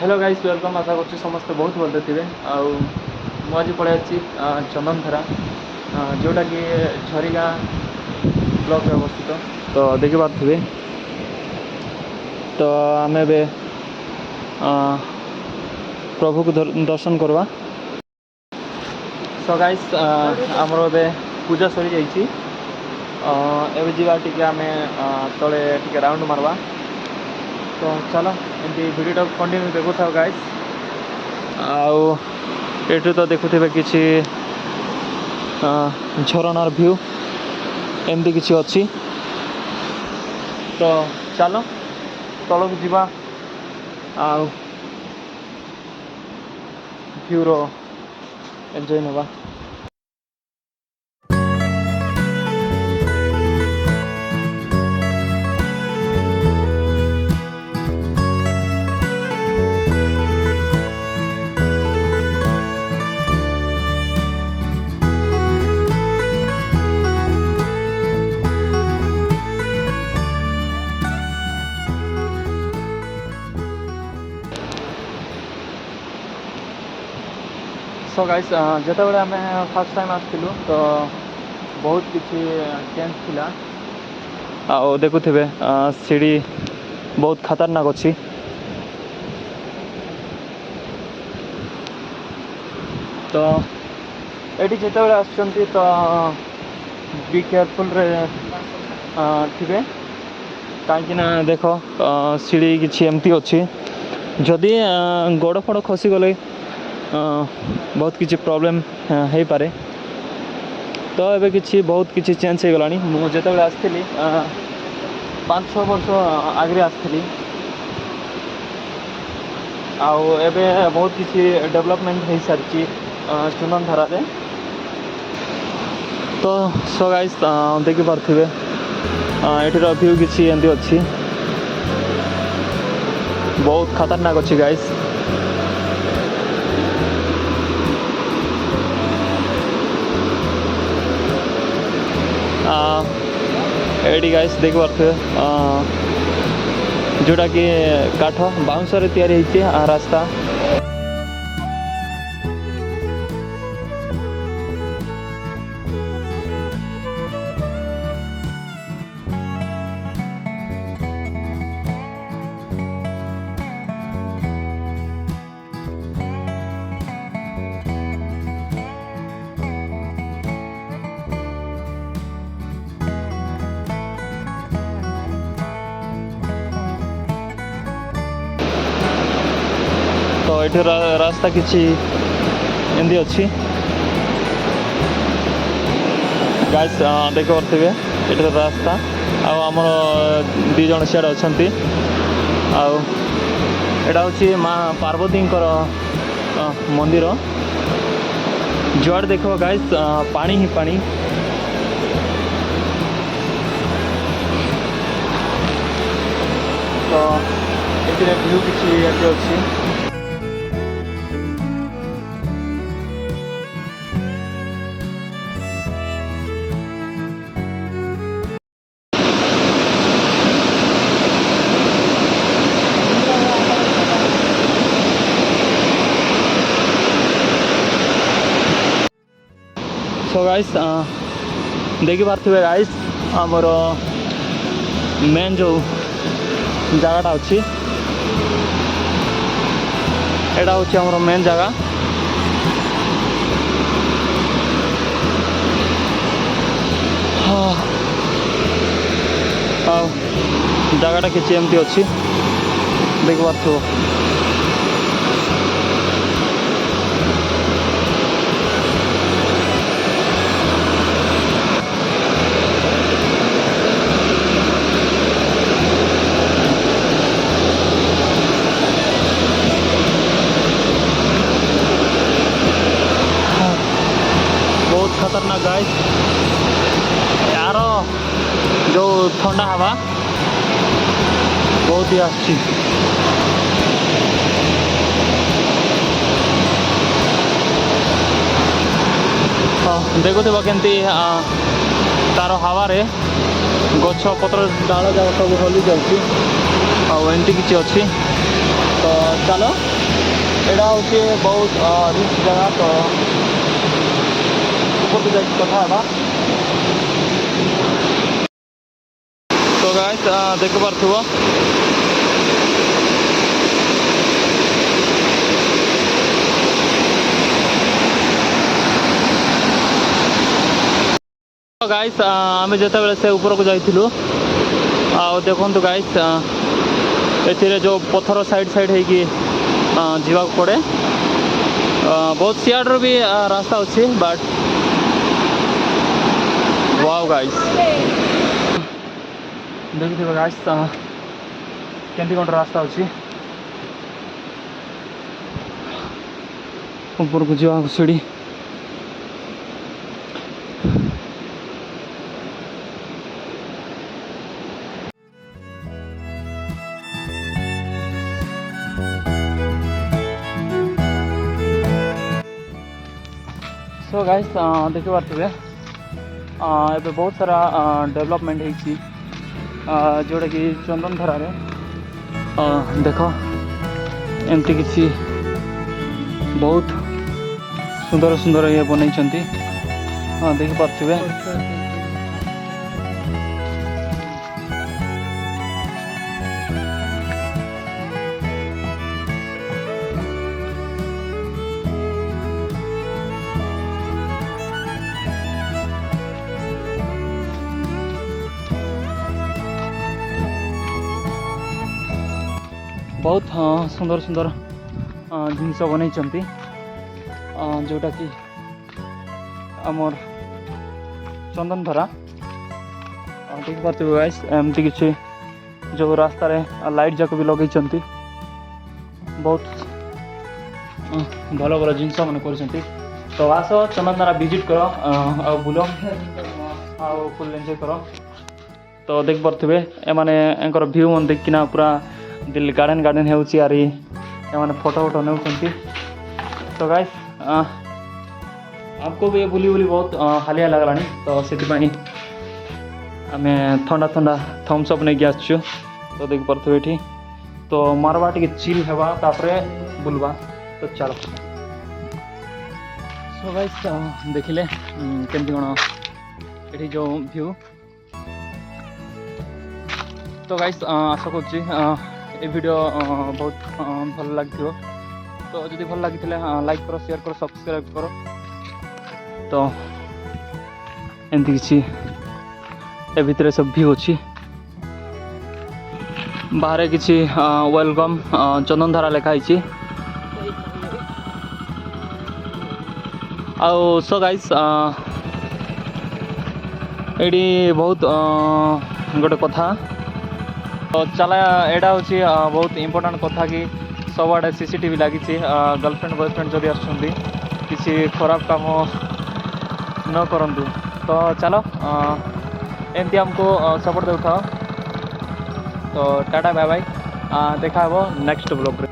Hello guys welcome आशा कर समस्त बहुत भलते थे आज पड़े चंदनधारा जोटा कि झरीगाँ ब्लॉक में अवस्थित तो देखी पारे तो आम प्रभु को दर्शन करवा। सो गाइस आमर ए पूजा सरी जाइए जा टी आम तले टे राउंड मारवा। तो चलो एमती भिडियो कंटिन्यू देखु था गाइस आउ तो देखुथे किसी झरनार व्यू एमती किसी अच्छी। तो चलो तल को जीवा आउ व्यू रो एंजॉय नवा। सो गाइस जिते बड़े आम फर्स्ट टाइम आसलु तो बहुत किसी चेंज थिला आ देखुथे सीढ़ी बहुत खतरनाक अच्छी। तो ये जिते बड़े आसुँच तो बी केयरफुल थे कहीं देख सीढ़ी किसी एमती अच्छी जदि गोड़ फड़ खसी गले बहुत किसी प्रॉब्लम हो पारे। तो ये किसी बहुत किसी चेंज हो गलानी मुझे आसती 5-6 वर्ष आगे आसती आबे बहुत किसी डेवलपमेंट हो सारी चंदनधारा रे। तो सो गाइस देखी पारे ये व्यू किसी एमती अच्छी बहुत खतरनाक अच्छी गाइस। एडी गाइस देख पारे जोटा कि काठ बाउंस तैयारी रास्ता। तो ये रास्ता किसी एमती अच्छी गाइस देख पारे ये रास्ता आमर 2 जन सियाड़े अच्छा हूँ माँ पार्वती मंदिर जुआड़ देख गाइस पानी ही पानी। तो ये व्यू किसी अच्छी सो गाइस देखी पारे गाइस आमर मेन जो जगटा अच्छी एटा हूँ आमर मेन जगह। जगटा किसी एमती अच्छी देख पार। खतरनाक गाइस यार जो ठंडा हवा बहुत ही आसी। देखुव केमती तार हवार गछ पत्र डाल जाक सब हली जाऊँगी आमती किसी अच्छी। तो चलो एटा हूँ बहुत रिच जगह तो ऊपर जाए कथा है तो गाइस देख पार्थुव गाइस आम जिते बड़े से ऊपर को जाइलु देखु गाइस ए जो पत्थर साइड साइड होगी जीवा पड़े बहुत सियाड्र भी रास्ता अच्छी बट वाओ गाइस देखिए गाइस केमती कौन रास्ता अच्छी ऊपर को जा सीढ़ी सो गाइस देखि पार्थिबे एबे बहुत सारा डेवलपमेंट होती जोटा कि चंदन धरा रे देख एमती किसी बहुत सुंदर सुंदर ये बनई देखि पार्थिबे बहुत सुंदर सुंदर जिनस बनई जोटा कि आमर चंदन धरा देख पार्थ गाइस एमती किसी जो रास्ता रे लाइट जाक भी लगे बहुत भल भल जिनस मन कर तो आस चंदन धरा विजिट कर आ बुल आ फुल एंजॉय कर तो देख पार्थे एमाने व्यू मन देखना पूरा दिल गार्डन गार्डन होची आरी एमाने फोटो फोटो नौ तो गाइस आपको भी बुली बुली बहुत हालिया लगलानी तो से आमे ठंडा ठंडा थम्स अप नहीं आसचु तो देख पार्थे ये तो मारवा टी चिल हेबा तापरे बुलवा तो चलो सो गाइस देखिले केमती कौन ये जो व्यू तो गाइस आशा कर वीडियो बहुत भल लगे तो जदि भल लगी लाइक करो शेयर करो सब्सक्राइब करो तो एमती किसी ए भितर सब व्यू अच्छी बाहर किसी वेलकम चंदन धारा लिखाई आउ सो गाइस ये बहुत गोटे कथा तो चला एटा हूँ बहुत इम्पोर्टाट कथा कि सब आड़े सीसीटीवी लगी गर्लफ्रेंड बॉयफ्रेंड जदि आसुँच किसी खराब काम न करंतु तो चलो एमती हमको सपोर्ट देता तो टाटा बाय बाय देखा नेक्स्ट ब्लॉग रे।